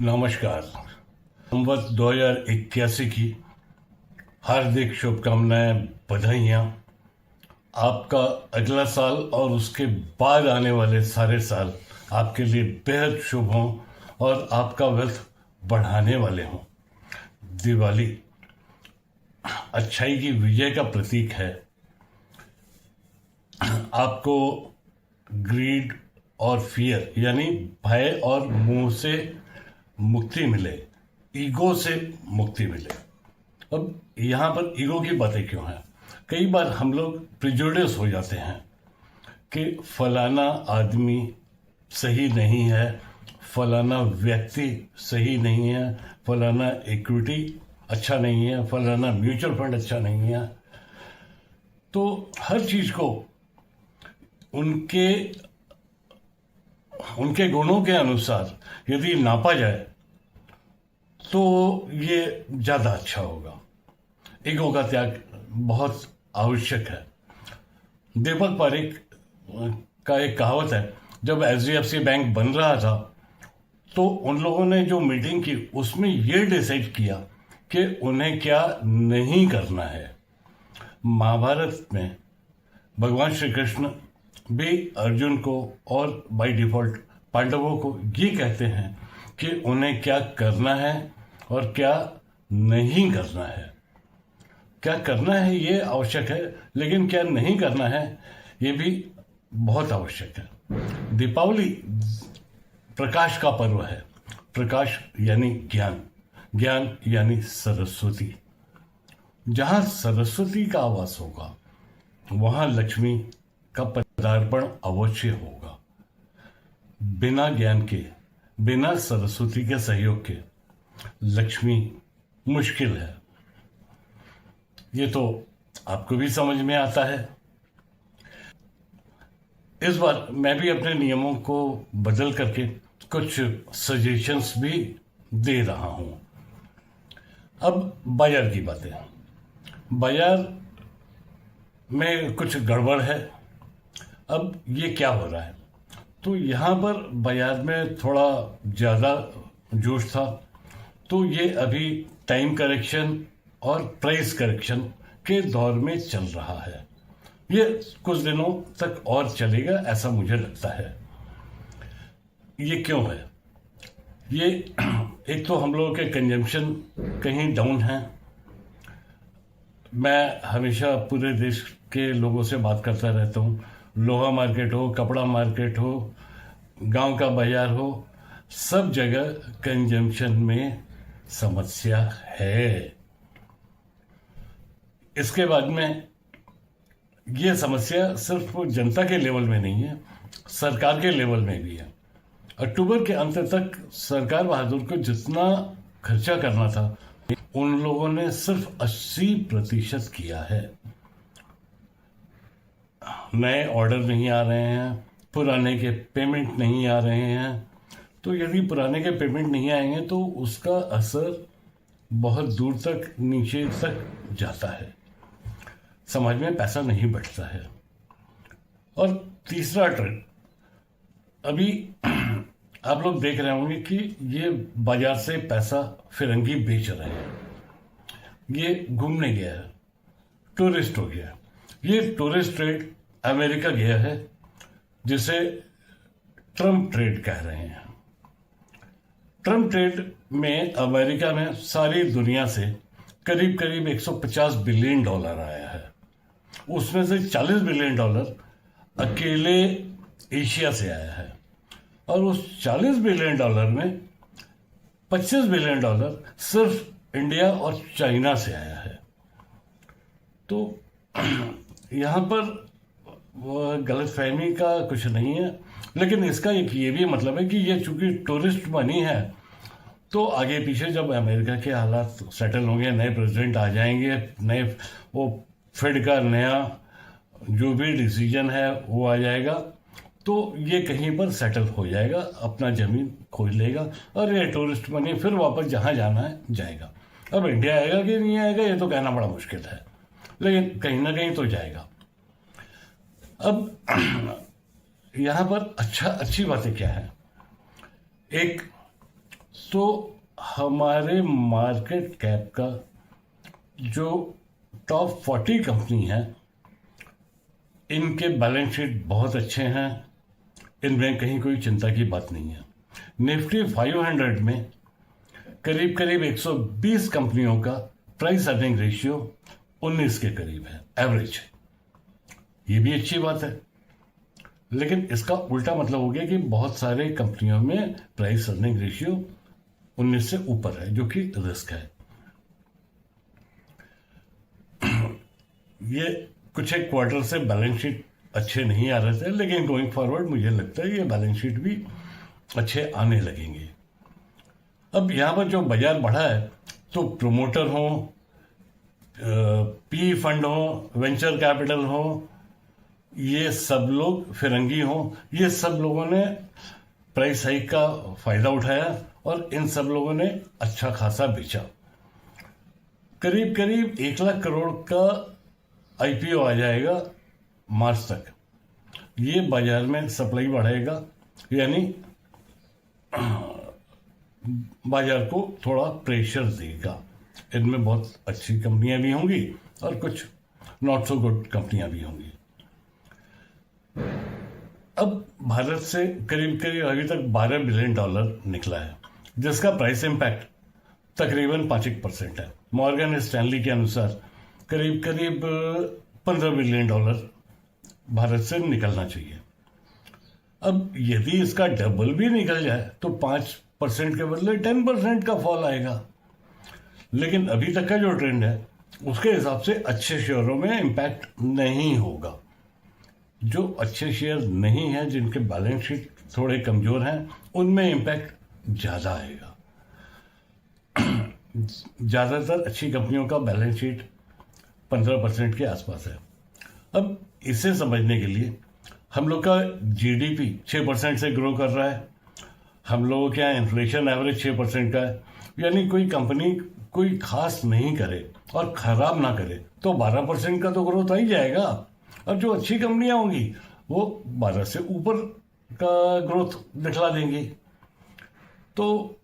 नमस्कार। संवत 2081 की हार्दिक शुभकामनाएं, बधाइयाँ। आपका अगला साल और उसके बाद आने वाले सारे साल आपके लिए बेहद शुभ हों और आपका वेल्थ बढ़ाने वाले हों। दिवाली अच्छाई की विजय का प्रतीक है। आपको ग्रीड और फियर यानी भय और मोह से मुक्ति मिले, ईगो से मुक्ति मिले। अब यहाँ पर ईगो की बातें क्यों हैं? कई बार हम लोग प्रिजुडिस हो जाते हैं कि फलाना आदमी सही नहीं है, फलाना व्यक्ति सही नहीं है, फलाना इक्विटी अच्छा नहीं है, फलाना म्यूचुअल फंड अच्छा नहीं है। तो हर चीज को उनके उनके गुणों के अनुसार यदि नापा जाए तो ये ज्यादा अच्छा होगा। ईगो का त्याग बहुत आवश्यक है। दीपक पारेख का एक कहावत है, जब एचडीएफसी बैंक बन रहा था तो उन लोगों ने जो मीटिंग की उसमें ये डिसाइड किया कि उन्हें क्या नहीं करना है। महाभारत में भगवान श्री कृष्ण भी अर्जुन को और बाय डिफॉल्ट पांडवों को ये कहते हैं कि उन्हें क्या करना है और क्या नहीं करना है। क्या करना है ये आवश्यक है, लेकिन क्या नहीं करना है ये भी बहुत आवश्यक है। दीपावली प्रकाश का पर्व है। प्रकाश यानी ज्ञान, ज्ञान यानी सरस्वती। जहां सरस्वती का आवास होगा वहां लक्ष्मी का पदार्पण अवश्य होगा। बिना ज्ञान के, बिना सरस्वती के सहयोग के लक्ष्मी मुश्किल है। ये तो आपको भी समझ में आता है। इस बार मैं भी अपने नियमों को बदल करके कुछ सजेशंस भी दे रहा हूं। अब बाजार की बातें। बाजार में कुछ गड़बड़ है। अब ये क्या हो रहा है? तो यहाँ पर बाजार में थोड़ा ज़्यादा जोश था, तो ये अभी टाइम करेक्शन और प्राइस करेक्शन के दौर में चल रहा है। ये कुछ दिनों तक और चलेगा ऐसा मुझे लगता है। ये क्यों है? ये एक तो हम लोगों के कंजम्पशन कहीं डाउन है। मैं हमेशा पूरे देश के लोगों से बात करता रहता हूँ। लोहा मार्केट हो, कपड़ा मार्केट हो, गांव का बाजार हो, सब जगह कंजम्पशन में समस्या है। इसके बाद में ये समस्या सिर्फ जनता के लेवल में नहीं है, सरकार के लेवल में भी है। अक्टूबर के अंत तक सरकार बहादुर को जितना खर्चा करना था उन लोगों ने सिर्फ 80% किया है। नए ऑर्डर नहीं आ रहे हैं, पुराने के पेमेंट नहीं आ रहे हैं। तो यदि पुराने के पेमेंट नहीं आएंगे तो उसका असर बहुत दूर तक, नीचे तक जाता है। समाज में पैसा नहीं बढ़ता है। और तीसरा ट्रेंड, अभी आप लोग देख रहे होंगे कि ये बाजार से पैसा फिरंगी बेच रहे हैं। ये घूमने गया है, टूरिस्ट हो गया। ये टूरिस्ट ट्रेड अमेरिका गया है, जिसे ट्रम्प ट्रेड कह रहे हैं। ट्रम्प ट्रेड में अमेरिका में सारी दुनिया से करीब करीब $150 बिलियन आया है। उसमें से $40 बिलियन अकेले एशिया से आया है और उस $40 बिलियन में $25 बिलियन सिर्फ इंडिया और चाइना से आया है। तो यहाँ पर गलतफहमी का कुछ नहीं है, लेकिन इसका एक ये भी मतलब है कि ये चूंकि टूरिस्ट मनी है तो आगे पीछे जब अमेरिका के हालात सेटल होंगे, नए प्रेसिडेंट आ जाएंगे, नए वो फेड का नया जो भी डिसीजन है वो आ जाएगा, तो ये कहीं पर सेटल हो जाएगा, अपना जमीन खोज लेगा और ये टूरिस्ट मनी फिर वापस जहाँ जाना है जाएगा। अब इंडिया आएगा कि नहीं आएगा ये तो कहना बड़ा मुश्किल है, लेकिन कहीं ना कहीं तो जाएगा। अब यहाँ पर अच्छी बातें क्या है? एक तो हमारे मार्केट कैप का जो टॉप 40 कंपनी है, इनके बैलेंस शीट बहुत अच्छे हैं, इनमें कहीं कोई चिंता की बात नहीं है। निफ्टी 500 में करीब करीब 120 कंपनियों का प्राइस अर्निंग रेशियो 19 के करीब है, एवरेज। ये भी अच्छी बात है, लेकिन इसका उल्टा मतलब हो गया कि बहुत सारे कंपनियों में प्राइस अर्निंग रेशियो 19 से ऊपर है, जो कि रिस्क है। ये कुछ एक क्वार्टर से बैलेंस शीट अच्छे नहीं आ रहे थे, लेकिन गोइंग फॉरवर्ड मुझे लगता है ये बैलेंस शीट भी अच्छे आने लगेंगे। अब यहाँ पर जो बाजार बढ़ा है, तो प्रोमोटर हो, पी फंड हो, वेंचर कैपिटल हो, ये सब लोग, फिरंगी हो, ये सब लोगों ने प्राइस हाइक का फायदा उठाया और इन सब लोगों ने अच्छा खासा बेचा। करीब करीब 1 लाख करोड़ का आईपीओ आ जाएगा मार्च तक। ये बाजार में सप्लाई बढ़ाएगा, यानी बाजार को थोड़ा प्रेशर देगा। इनमें बहुत अच्छी कंपनियां भी होंगी और कुछ नॉट सो गुड कंपनियां भी होंगी। अब भारत से करीब करीब अभी तक $12 बिलियन निकला है, जिसका प्राइस इम्पैक्ट तकरीबन 5% है। मॉर्गन स्टैनली के अनुसार करीब करीब $15 बिलियन भारत से निकलना चाहिए। अब यदि इसका डबल भी निकल जाए तो 5% के बदले 10% का फॉल आएगा। लेकिन अभी तक का जो ट्रेंड है उसके हिसाब से अच्छे शेयरों में इम्पैक्ट नहीं होगा। जो अच्छे शेयर नहीं हैं, जिनके बैलेंस शीट थोड़े कमजोर हैं, उनमें इम्पैक्ट ज़्यादा आएगा। ज़्यादातर अच्छी कंपनियों का बैलेंस शीट 15% के आसपास है। अब इसे समझने के लिए हम लोग का जीडीपी 6% से ग्रो कर रहा है, हम लोगों के यहाँ इन्फ्लेशन एवरेज 6% का है, यानी कोई कंपनी कोई खास नहीं करे और खराब ना करे तो 12% का तो ग्रोथ आ ही जाएगा। और जो अच्छी कंपनियां होंगी वो 12 से ऊपर का ग्रोथ दिखला देंगी। तो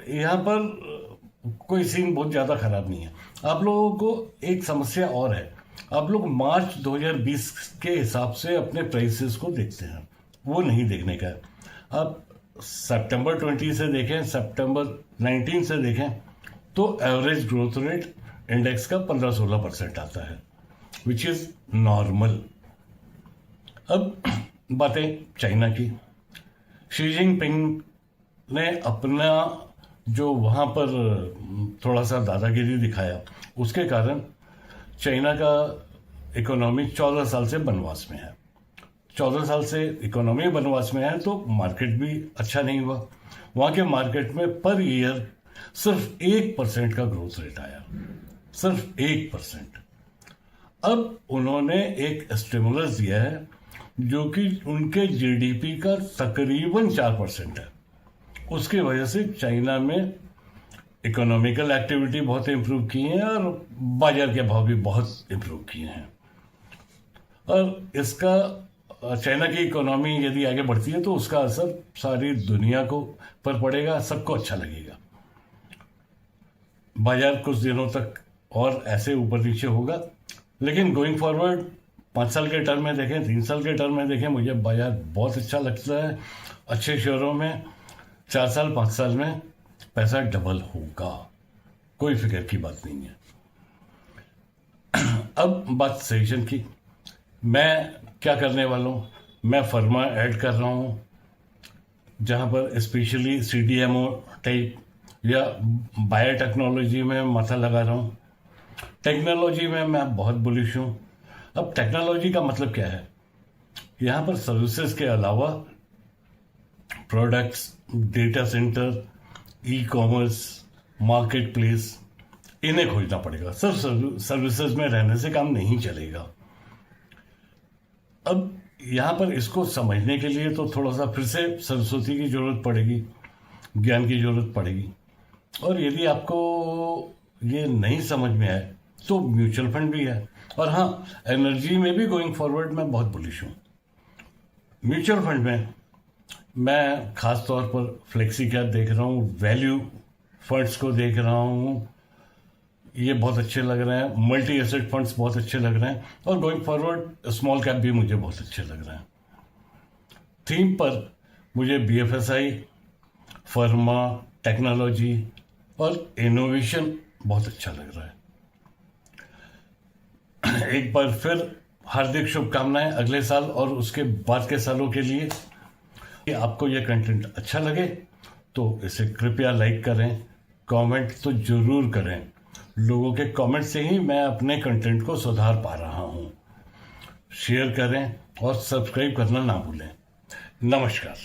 यहाँ पर कोई सीन बहुत ज़्यादा खराब नहीं है। आप लोगों को एक समस्या और है, आप लोग मार्च 2020 के हिसाब से अपने प्राइसेस को देखते हैं, वो नहीं देखने का है। आप सितंबर 20 से देखें, सितंबर 19 से देखें, तो एवरेज ग्रोथ रेट इंडेक्स का 15-16% आता है, विच इज नॉर्मल। अब बातें चाइना की। शी जिनपिंग ने अपना जो वहाँ पर थोड़ा सा दादागिरी दिखाया, उसके कारण चाइना का इकोनॉमी 14 साल से बनवास में है। 14 साल से इकोनॉमी बनवास में है तो मार्केट भी अच्छा नहीं हुआ। वहाँ के मार्केट में पर ईयर सिर्फ 1% का ग्रोथ रेट आया, सिर्फ 1%। अब उन्होंने एक स्टिमुलस दिया है जो कि उनके जीडीपी का तकरीबन 4% है। उसकी वजह से चाइना में इकोनॉमिकल एक्टिविटी बहुत इम्प्रूव की है और बाजार के भाव भी बहुत इम्प्रूव किए हैं। और इसका चाइना की इकोनॉमी यदि आगे बढ़ती है तो उसका असर सारी दुनिया को पर पड़ेगा, सबको अच्छा लगेगा। बाजार कुछ दिनों तक और ऐसे ऊपर नीचे होगा, लेकिन गोइंग फॉरवर्ड 5 साल के टर्म में देखें, 3 साल के टर्म में देखें, मुझे बाजार बहुत अच्छा लगता है। अच्छे शेयरों में 4 साल 5 साल में पैसा डबल होगा, कोई फिक्र की बात नहीं है। अब बात सेशन की, मैं क्या करने वाला हूँ, मैं फर्मा ऐड कर रहा हूँ जहाँ पर स्पेशली सीडीएमओ टाइप या बायोटेक्नोलॉजी में माथा लगा रहा हूँ। टेक्नोलॉजी में मैं बहुत बुलिश हूँ। अब टेक्नोलॉजी का मतलब क्या है, यहाँ पर सर्विसेज के अलावा products, data centre, e commerce, market place, इन्हें खोजना पड़ेगा। सिर्फ सर्विसेज में रहने से काम नहीं चलेगा। अब यहाँ पर इसको समझने के लिए तो थोड़ा सा फिर से सरस्वती की जरूरत पड़ेगी, ज्ञान की जरूरत पड़ेगी। और यदि आपको ये नहीं समझ में आए तो म्यूचुअल फंड भी है। और हाँ, एनर्जी में भी गोइंग फॉरवर्ड मैं बहुत बुलिश हूँ। म्यूचुअल फंड में मैं खास तौर पर फ्लेक्सी कैप देख रहा हूँ, वैल्यू फंड्स को देख रहा हूँ, ये बहुत अच्छे लग रहे हैं, मल्टी एसेट फंड्स बहुत अच्छे लग रहे हैं, और गोइंग फॉरवर्ड स्मॉल कैप भी मुझे बहुत अच्छे लग रहे हैं। थीम पर मुझे BFSI, फर्मा, टेक्नोलॉजी और इनोवेशन बहुत अच्छा लग रहा है। एक बार फिर हार्दिक शुभकामनाएं अगले साल और उसके बाद के सालों के लिए। कि आपको यह कंटेंट अच्छा लगे तो इसे कृपया लाइक करें, कमेंट तो जरूर करें। लोगों के कमेंट से ही मैं अपने कंटेंट को सुधार पा रहा हूं। शेयर करें और सब्सक्राइब करना ना भूलें। नमस्कार।